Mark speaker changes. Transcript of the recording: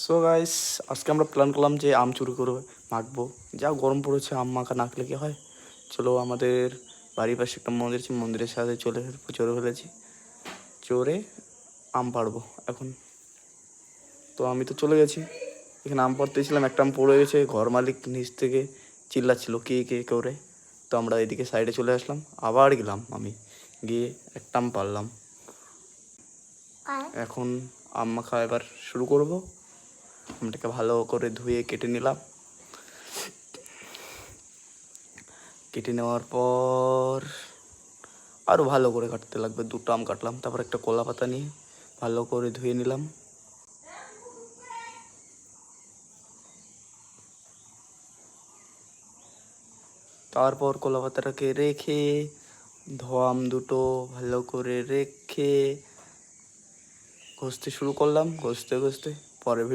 Speaker 1: So guys, আজকে আমরা plan করলাম যে আম চুরি করে মাখবো। যা গরম পড়েছে, আম মাখা না খেলে কি হয়। চলো, আমাদের বাড়ির পাশে একটা মন্দির আছে, মন্দিরের সাথে চড়ে ফেলেছি। চড়ে আম পাড়বো এখন। তো আমি তো চলে গেছি, এখানে আম পাড়তেছিলাম, একটা আম পড়ে গেছে। ঘর মালিক নিচ থেকে চিল্লাচ্ছিল কে কে করে। তো আমরা এদিকে সাইডে চলে আসলাম, আবার গেলাম আমি, গিয়ে একটা আম পাড়লাম। এখন আম মাখা এবার শুরু করব। আমটাকে ভালো করে ধুয়ে কেটে নিলাম। কেটে নেওয়ার পর আরও ভালো করে কাটতে লাগবে। দুটো আম কাটলাম, তারপর একটা কলা পাতা নিয়ে ভালো করে ধুয়ে নিলাম। তারপর কলা পাতাটাকে রেখে ধোয়া আম দুটো ভালো করে রেখে ঘষতে শুরু করলাম। ঘষতে ঘষতে পরে